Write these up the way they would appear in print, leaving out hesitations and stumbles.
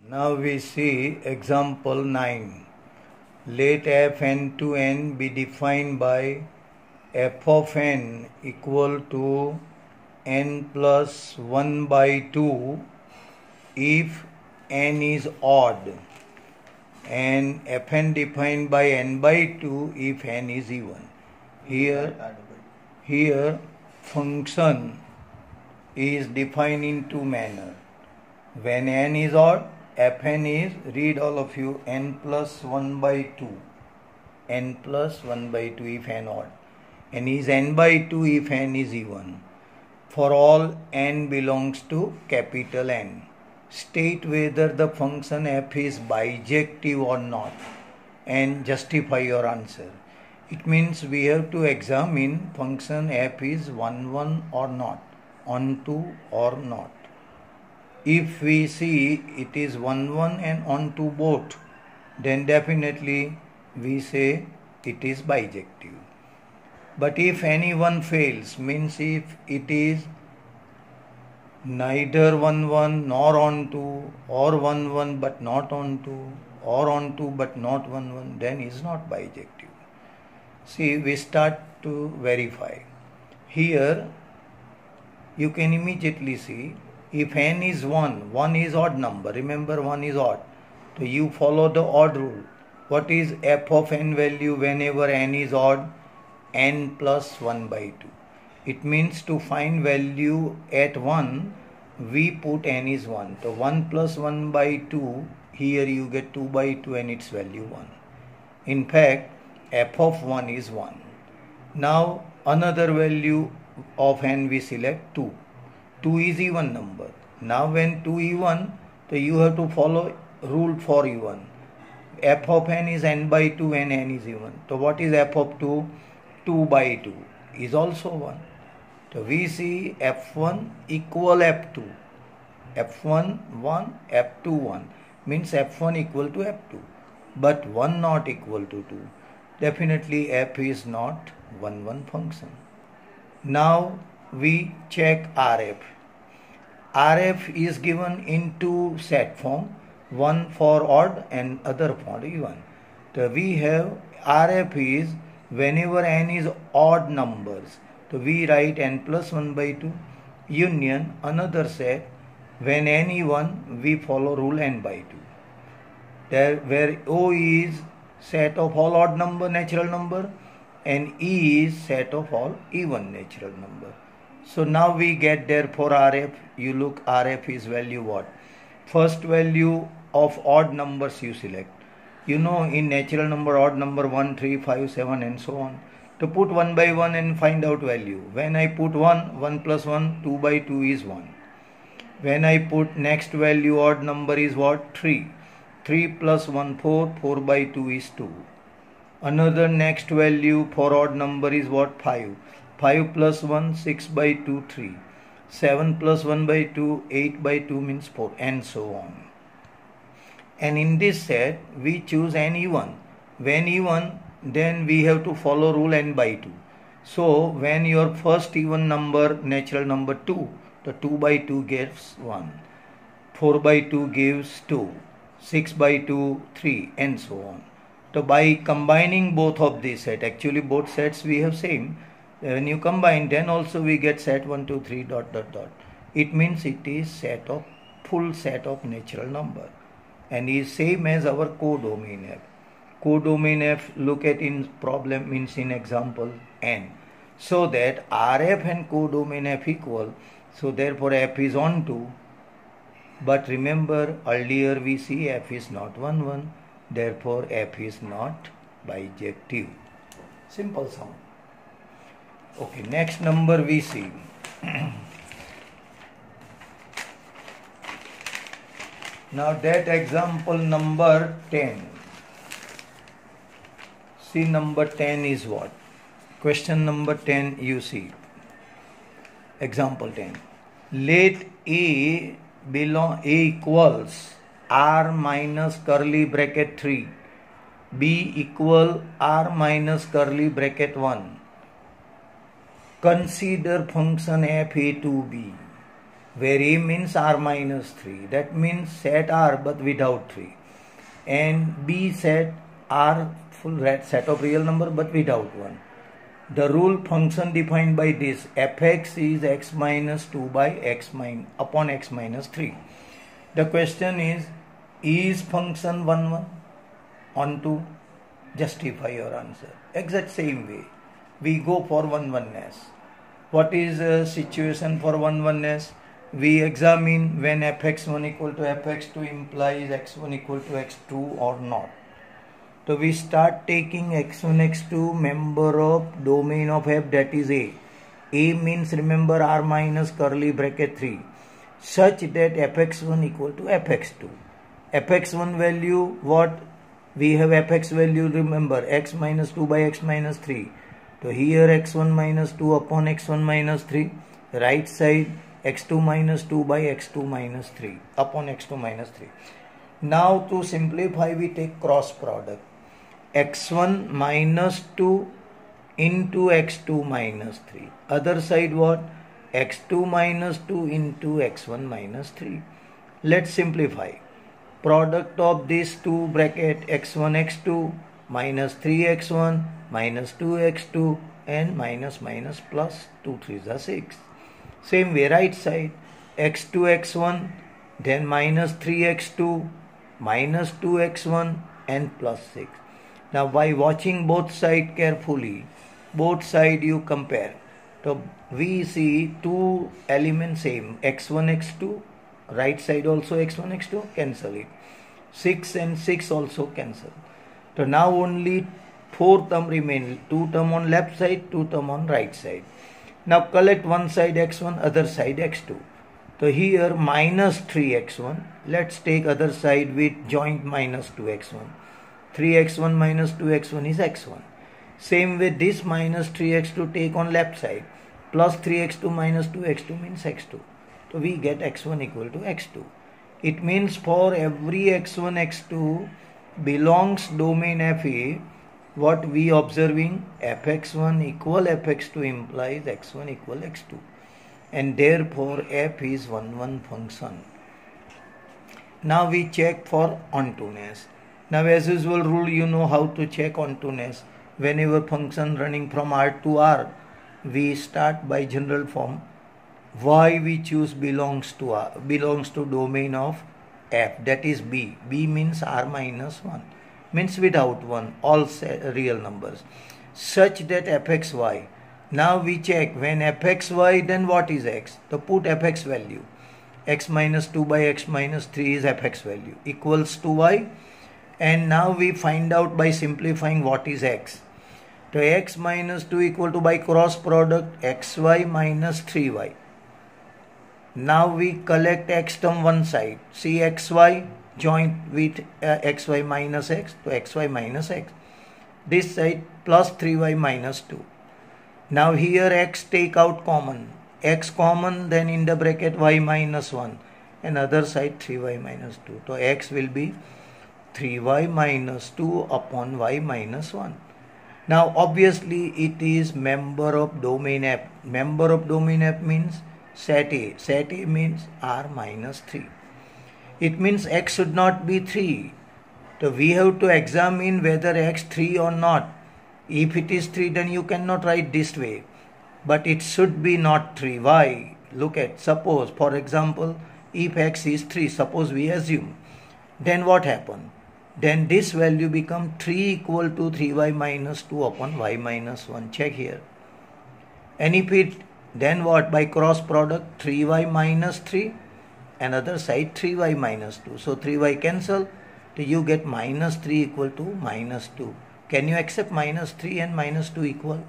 Now we see example 9. Let f n to n be defined by f of n equal to n plus 1 by 2 if n is odd, and fn defined by n by 2 if n is even. Here function is defined in two manner. When n is odd, fn is, read all of you, n plus 1 by 2. N plus 1 by 2 if n odd. N is n by 2 if n is even. For all n belongs to capital N. State whether the function f is bijective or not and justify your answer. It means we have to examine function f is 1 1 or not, onto or not. If we see it is 1 1 and onto both, then definitely we say it is bijective. But if any one fails, means if it is neither 1 1 nor onto, or 1 1 but not onto, or onto but not 1 1, then is not bijective. See, we start to verify. Here you can immediately see if n is 1, 1 is odd number. Remember, 1 is odd. So you follow the odd rule. What is f of n value whenever n is odd? N plus 1 by 2. It means to find value at 1, we put n is 1. So 1 plus 1 by 2, here you get 2 by 2 and its value 1. In fact, f of 1 is 1. Now another value of n we select 2. 2 is even number. Now when 2 even, so you have to follow rule for even. F of n is n by 2 and n is even. So what is f of 2? 2 by 2 is also 1. So we see f1 equal f2. f1 1, f2 1. Means f1 equal to f2. But 1 not equal to 2. Definitely f is not 1 1 function. Now we check RF. RF is given in two set form, one for odd and other for even. So we have RF is whenever n is odd numbers, so we write n plus 1 by 2, union another set, when n even we follow rule n by 2. There where O is set of all odd number natural number and E is set of all even natural number. So now we get there for RF. You look, RF is value what? First value of odd numbers you select. You know, in natural number, odd number 1, 3, 5, 7 and so on. To put 1 by 1 and find out value. When I put 1, 1 plus 1, 2 by 2 is 1. When I put next value odd number is what? 3. 3 plus 1, 4, 4 by 2 is 2. Another next value for odd number is what? 5. 5 plus 1, 6 by 2, 3. 7 plus 1 by 2, 8 by 2 means 4, and so on. And in this set, we choose n even. When even, then we have to follow rule n by 2. So, when your first even number, natural number 2, the 2 by 2 gives 1. 4 by 2 gives 2. 6 by 2, 3, and so on. So, by combining both of these sets, actually both sets we have same. When you combine, then also we get set 1, 2, 3, dot, dot, dot. It means it is set of, full set of natural number. And is same as our codomain f. Codomain f, look at in problem, means in example n. So that RF and codomain f equal. So therefore f is onto. But remember, earlier we see f is not 1 1. Therefore f is not bijective. Simple sum. Okay, next number we see. Now that example number 10. See, number 10 is what? Question number 10 you see. Example 10. Let A equals R minus curly bracket 3. B equal R minus curly bracket 1. Consider function f a to b. where A means R minus 3. That means set R but without 3. And B set R full set of real number but without 1. The rule function defined by this, fx is x minus 2 by x upon x minus 3. The question is function 1 1 on 2? Justify your answer. Exact same way. We go for 1 1ness. What is the situation for 1 1ness? We examine when fx1 equal to fx2 implies x1 equal to x2 or not. So we start taking x1, x2 member of domain of f, that is A. A means, remember, R minus curly bracket 3, such that fx1 equal to fx2. fx1 value, what? We have fx value, remember, x minus 2 by x minus 3. So here x1 minus 2 upon x1 minus 3. Right side x2 minus 2 by x2 minus 3 upon x2 minus 3. Now to simplify, we take cross product. x1 minus 2 into x2 minus 3. Other side what? x2 minus 2 into x1 minus 3. Let's simplify. Product of these two bracket x1 x2 minus 3x1 minus 2x2 and minus minus plus 2 3s are 6. Same way, right side x2 x1, then minus 3x2 minus 2x1 and plus 6. Now by watching both sides carefully, both sides you compare. So we see two elements same, x1 x2, right side also x1 x2, cancel it. 6 and 6 also cancel. So now only 4 term remain, 2 term on left side, 2 term on right side. Now collect one side x1, other side x2. So here minus 3x1, let's take other side with joint minus 2x1. 3x1 minus 2x1 is x1. Same with this minus 3x2 take on left side. Plus 3x2 minus 2x2 means x2. So we get x1 equal to x2. It means for every x1 x2 belongs domain FA, what we observing, fx1 equal fx2 implies x1 equal x2. And therefore f is 1 1 function. Now we check for ontoness. Now as usual rule, you know how to check ontoness. Whenever function running from R to R, we start by general form. Y we choose belongs to R, belongs to domain of f, that is B. B means R minus 1, means without 1, all real numbers, such that fxy. Now we check when fxy, then what is x? So put fx value. X minus 2 by x minus 3 is fx value equals to y. And now we find out by simplifying what is x. So x minus 2 equal to, by cross product, xy minus 3y. Now we collect x term one side. See xy joint with xy minus x. So xy minus x. This side plus 3y minus 2. Now here x take out common. X common, then in the bracket y minus 1. And other side 3y minus 2. So x will be 3y minus 2 upon y minus 1. Now obviously it is member of domain F. Member of domain F means set A. Set A means R minus 3. It means x should not be 3. So we have to examine whether x 3 or not. If it is 3, then you cannot write this way. But it should be not 3. Why? Look at, suppose, for example, if x is 3, suppose we assume, then what happened? Then this value become 3 equal to 3y minus 2 upon y minus 1. Check here. And if it, then what? By cross product, 3y minus 3, another side 3y minus 2. So 3y cancel, so you get minus 3 equal to minus 2. Can you accept minus 3 and minus 2 equal?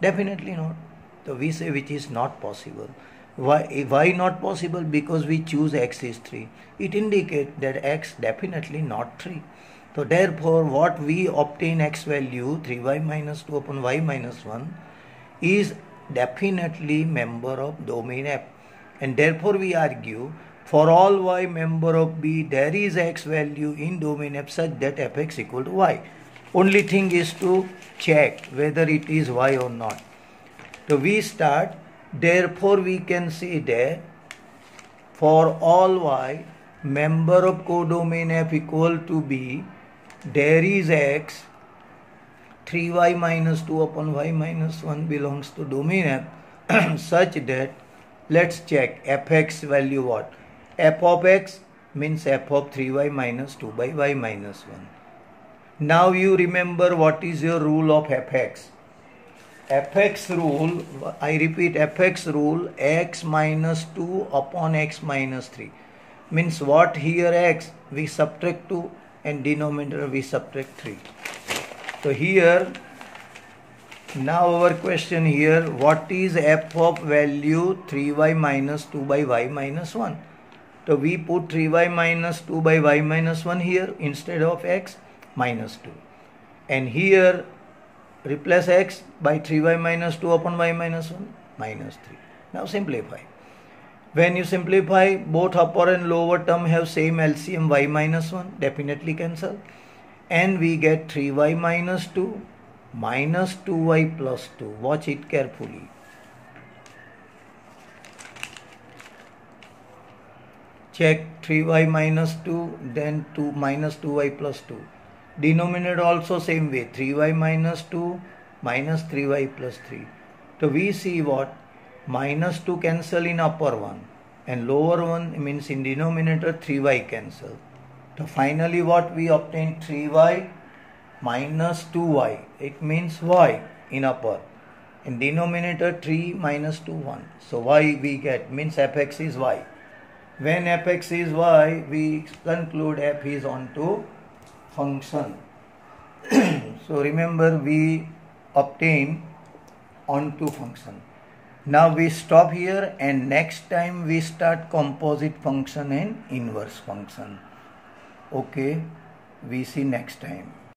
Definitely not. So we say which is not possible. Why not possible? Because we choose x is 3. It indicates that x definitely not 3. So therefore what we obtain x value 3y minus 2 upon y minus 1 is definitely member of domain F. And therefore we argue for all y member of B there is x value in domain F such that fx equal to y. Only thing is to check whether it is y or not. So we start, therefore we can say that for all y, member of codomain f equal to b, there is x, 3y minus 2 upon y minus 1 belongs to domain f such that, let's check fx value what? F of x means f of 3y minus 2 by y minus 1. Now you remember what is your rule of fx. Fx rule, I repeat, fx rule, x minus 2 upon x minus 3. Means what here x, we subtract 2 and denominator we subtract 3. So here, now our question here, what is f of value 3y minus 2 by y minus 1? So we put 3y minus 2 by y minus 1 here instead of x minus 2. And here replace x by 3y minus 2 upon y minus 1 minus 3. Now simplify. When you simplify, both upper and lower term have same LCM y minus 1, definitely cancel. And we get 3y minus 2 minus 2y plus 2. Watch it carefully. Check 3y minus 2, then 2 minus 2y plus 2. Denominator also same way, 3y minus 2 minus 3y plus 3. So we see what? Minus 2 cancel in upper one and lower one means in denominator 3y cancel. So finally what we obtain? 3y minus 2y. It means y in upper. In denominator 3 minus 2, 1. So y we get means fx is y. When fx is y, we conclude f is onto function. So remember we obtain onto function. Now we stop here and next time we start composite function and inverse function. Okay, we see next time.